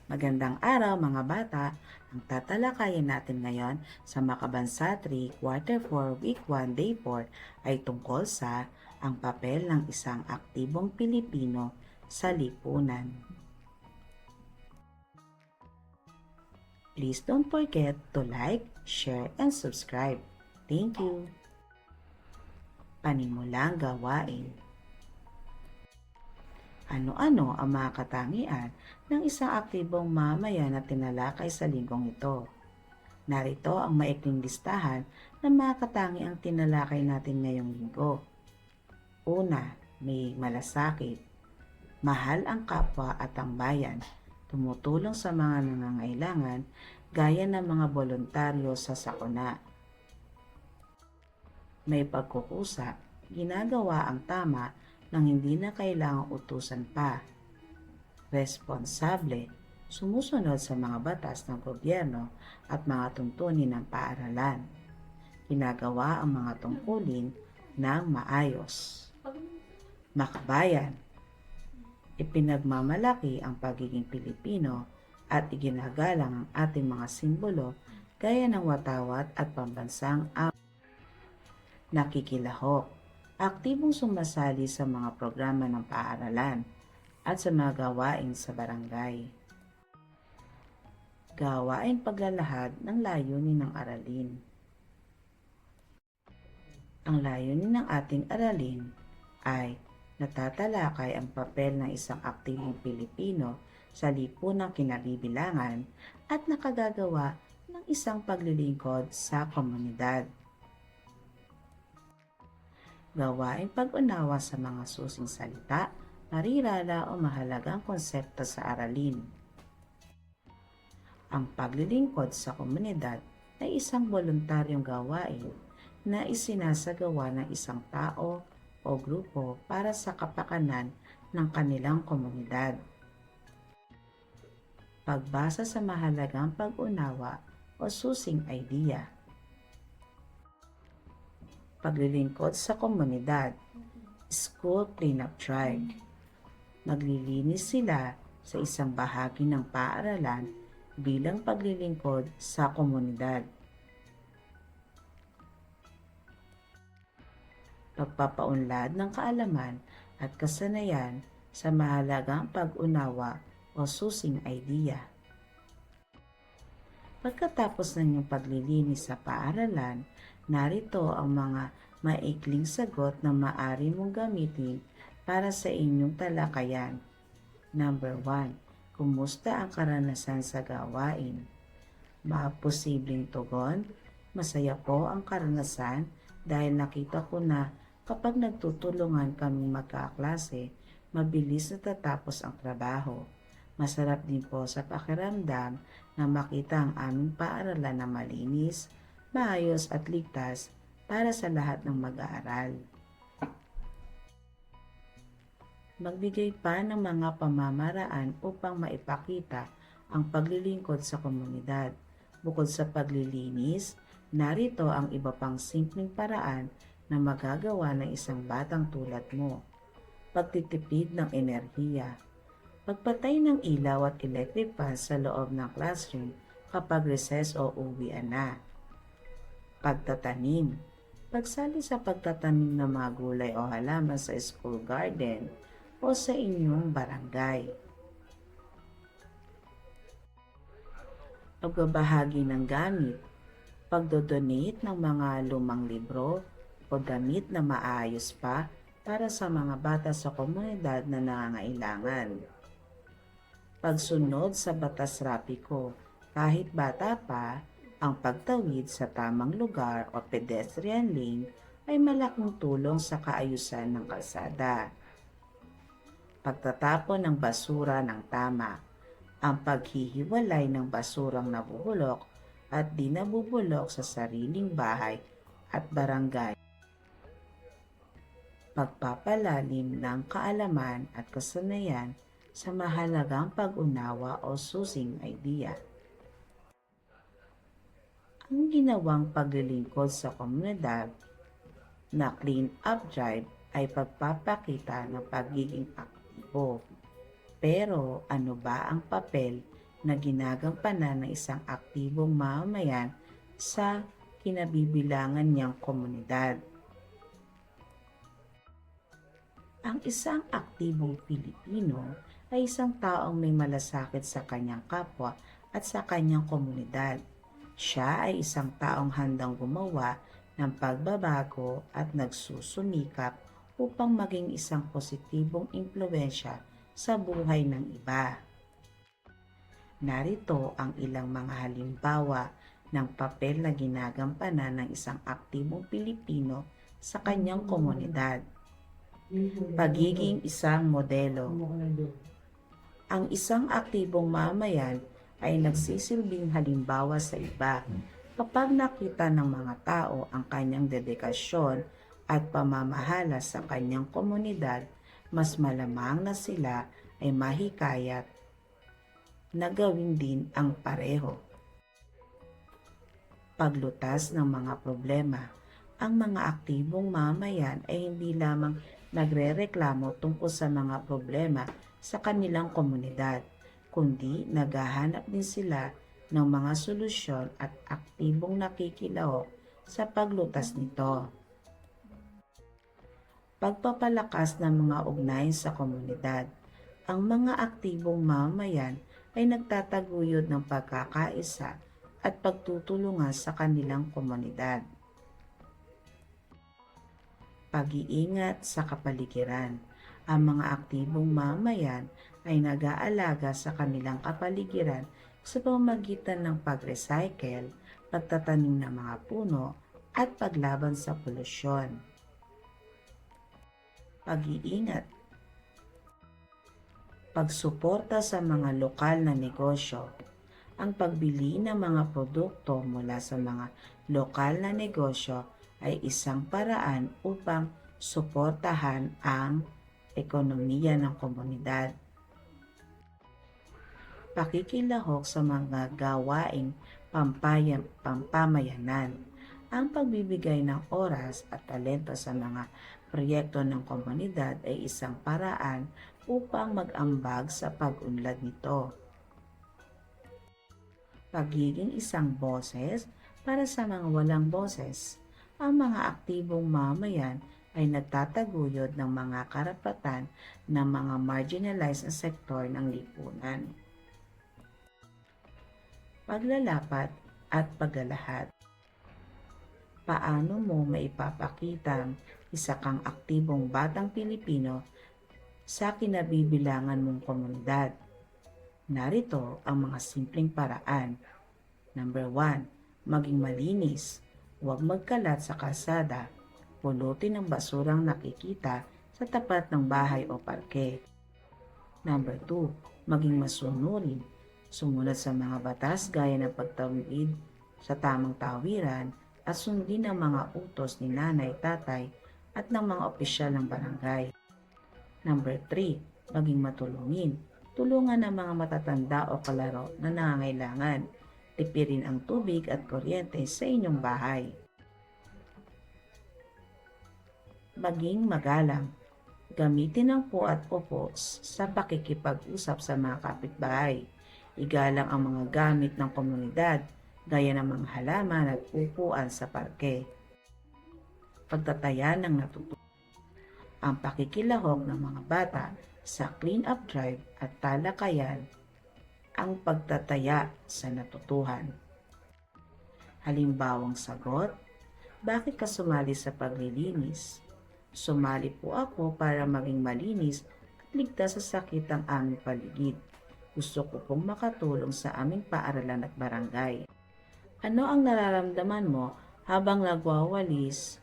Magandang araw mga bata! Ang tatalakayin natin ngayon sa Makabansa 3, Quarter 4, Week 1, Day 4 ay tungkol sa ang papel ng isang aktibong Pilipino sa lipunan. Please don't forget to like, share, and subscribe. Thank you! Panimulang gawain. Ano-ano ang mga katangian ng isang aktibong mamayan na tinalakay sa linggong ito? Narito ang maikling listahan ng mga katangiang tinalakay natin ngayong linggo. Una, may malasakit. Mahal ang kapwa at ang bayan. Tumutulong sa mga nangangailangan gaya ng mga voluntaryo sa sakuna. May pagkukusa. Ginagawa ang tama nang hindi na kailangang utusan pa. Responsable, sumusunod sa mga batas ng gobyerno at mga tuntunin ng paaralan. Ginagawa ang mga tungkulin ng maayos. Makabayan, ipinagmamalaki ang pagiging Pilipino at iginagalang ang ating mga simbolo gaya ng watawat at pambansang nakikilahok. Aktibong sumasali sa mga programa ng paaralan at sa mga gawain sa barangay. Gawain paglalahad ng layunin ng aralin. Ang layunin ng ating aralin ay natatalakay ang papel ng isang aktibong Pilipino sa lipunang kinabibilangan at nakagagawa ng isang paglilingkod sa komunidad. Gawain pag-unawa sa mga susing salita, marirala o mahalagang konsepto sa aralin. Ang paglilingkod sa komunidad ay isang voluntaryong gawain na isinasagawa ng isang tao o grupo para sa kapakanan ng kanilang komunidad. Pagbasa sa mahalagang pag-unawa o susing idea. Paglilingkod sa komunidad, school cleanup drive. Maglilinis sila sa isang bahagi ng paaralan bilang paglilingkod sa komunidad. Pagpapaunlad ng kaalaman at kasanayan sa mahalagang pag-unawa o susing idea. Pagkatapos ng iyong paglilinis sa paaralan, narito ang mga maikling sagot na maaari mong gamitin para sa inyong talakayan. Number 1. Kumusta ang karanasan sa gawain? Posibleng tugon, masaya po ang karanasan dahil nakita ko na kapag nagtutulungan kaming magkaklase, mabilis natatapos ang trabaho. Masarap din po sa pakiramdam na makita ang aming paaralan na malinis, maayos at ligtas para sa lahat ng mag-aaral. Magbigay pa ng mga pamamaraan upang maipakita ang paglilingkod sa komunidad. Bukod sa paglilinis, narito ang iba pang simpleng paraan na magagawa ng isang batang tulad mo. Pagtitipid ng enerhiya. Pagpatay ng ilaw at electric fan sa loob ng classroom kapag recess o uwian na. Pagtatanim. Pagsali sa pagtatanim ng mga gulay o halaman sa school garden o sa inyong barangay. Pagbabahagi ng gamit. Pagdodonate ng mga lumang libro o damit na maayos pa para sa mga bata sa komunidad na nangangailangan. Pagsunod sa batas trapiko. Kahit bata pa, ang pagtawid sa tamang lugar o pedestrian lane ay malaking tulong sa kaayusan ng kalsada. Pagtatapon ng basura ng tama. Ang paghihiwalay ng basurang nabubulok at di nabubulok sa sariling bahay at barangay. Pagpapalalim ng kaalaman at kasanayan sa mahalagang pag-unawa o susing idea. Ang ginawang paglilingkod sa komunidad na clean-up drive ay pagpapakita ng pagiging aktibo. Pero ano ba ang papel na ginagampanan ng isang aktibong mamamayan sa kinabibilangan niyang komunidad. Ang isang aktibong Pilipino ay isang taong may malasakit sa kanyang kapwa at sa kanyang komunidad. Siya ay isang taong handang gumawa ng pagbabago at nagsusumikap upang maging isang positibong impluwensya sa buhay ng iba. Narito ang ilang mga halimbawa ng papel na ginagampanan ng isang aktibong Pilipino sa kanyang komunidad. Pagiging isang modelo. Ang isang aktibong mamayan ay nagsisilbing halimbawa sa iba kapag nakita ng mga tao ang kanyang dedikasyon at pamamahala sa kanyang komunidad, mas malamang na sila ay mahikayat na gawin din ang pareho. Paglutas ng mga problema. Ang mga aktibong mamayan ay hindi lamang nagrereklamo tungkol sa mga problema sa kanilang komunidad, kundi naghahanap din sila ng mga solusyon at aktibong nakikilahok sa paglutas nito. Pagpapalakas ng mga ugnayan sa komunidad. Ang mga aktibong mamamayan ay nagtataguyod ng pagkakaisa at pagtutulungan sa kanilang komunidad. Pag-iingat sa kapaligiran. Ang mga aktibong mamamayan ay nag-aalaga sa kanilang kapaligiran sa pamamagitan ng pag-recycle, pagtatanim ng mga puno, at paglaban sa polusyon. Pag-iingat. Pagsuporta sa mga lokal na negosyo. Ang pagbili ng mga produkto mula sa mga lokal na negosyo ay isang paraan upang suportahan ang ekonomiya ng komunidad. Pakikilahok sa mga gawaing pampamayanan. Ang pagbibigay ng oras at talento sa mga proyekto ng komunidad ay isang paraan upang mag-ambag sa pag-unlad nito. Pagiging isang boses para sa mga walang boses. Ang mga aktibong mamamayan ay nagtataguyod ng mga karapatan ng mga marginalized na sektor ng lipunan. Paglalapat at paglalahad. Paano mo maipapakitang isa kang aktibong batang Pilipino sa kinabibilangan mong komunidad? Narito ang mga simpleng paraan. Number 1, maging malinis. Huwag magkalat sa kalsada. Pulutin ang basurang nakikita sa tapat ng bahay o parke. Number 2, maging masunurin. Sumunod sa mga batas gaya ng pagtawid sa tamang tawiran at sundin ang mga utos ni nanay, tatay at ng mga opisyal ng barangay. Number 3, maging matulungin. Tulungan ang mga matatanda o kalaro na nangangailangan. Tipirin ang tubig at kuryente sa inyong bahay. Maging magalang. Gamitin ang po at opo sa pakikipag-usap sa mga kapitbahay. Igalang ang mga gamit ng komunidad, gaya ng mga halaman at upuan sa parke. Pagtataya ng natutunan. Ang pakikilahok ng mga bata sa clean-up drive at talakayan ang pagtataya sa natutuhan. Halimbawang sagot, bakit ka sumali sa paglilinis? Sumali po ako para maging malinis at ligtas sa sakit ang aming paligid. Gusto ko pong makatulong sa aming paaralan at barangay. Ano ang nararamdaman mo habang nagwawalis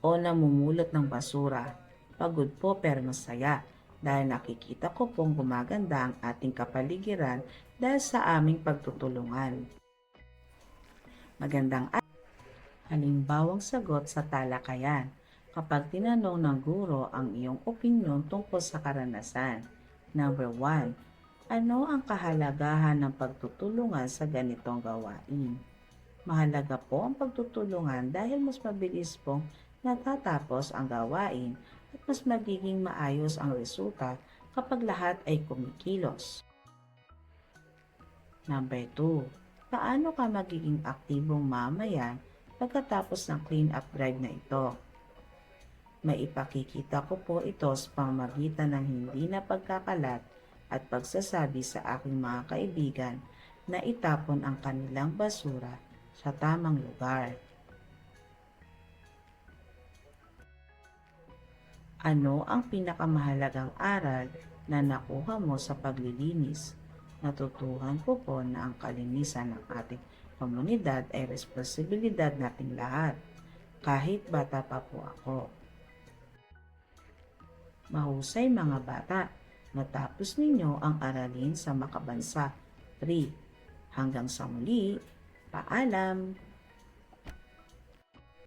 o namumulot ng basura? Pagod po pero masaya. Dahil nakikita ko pong gumaganda ang ating kapaligiran dahil sa aming pagtutulungan. Magandang halimbawang sagot sa talakayan. Kapag tinanong ng guro ang iyong opinyon tungkol sa karanasan. Number 1, ano ang kahalagahan ng pagtutulungan sa ganitong gawain? Mahalaga po ang pagtutulungan dahil mas mabilis pong natatapos ang gawain at mas magiging maayos ang resulta kapag lahat ay kumikilos. Number 2. Paano ka magiging aktibong mamayan pagkatapos ng clean-up drive na ito? Maipakikita ko po ito sa pamamagitan ng hindi na pagkakalat at pagsasabi sa aking mga kaibigan na itapon ang kanilang basura sa tamang lugar. Ano ang pinakamahalagang aral na nakuha mo sa paglilinis? Natutuhan ko po na ang kalinisan ng ating komunidad ay responsibilidad nating lahat, kahit bata pa po ako. Mahusay mga bata, natapos ninyo ang aralin sa Makabansa 3. Hanggang sa muli, paalam!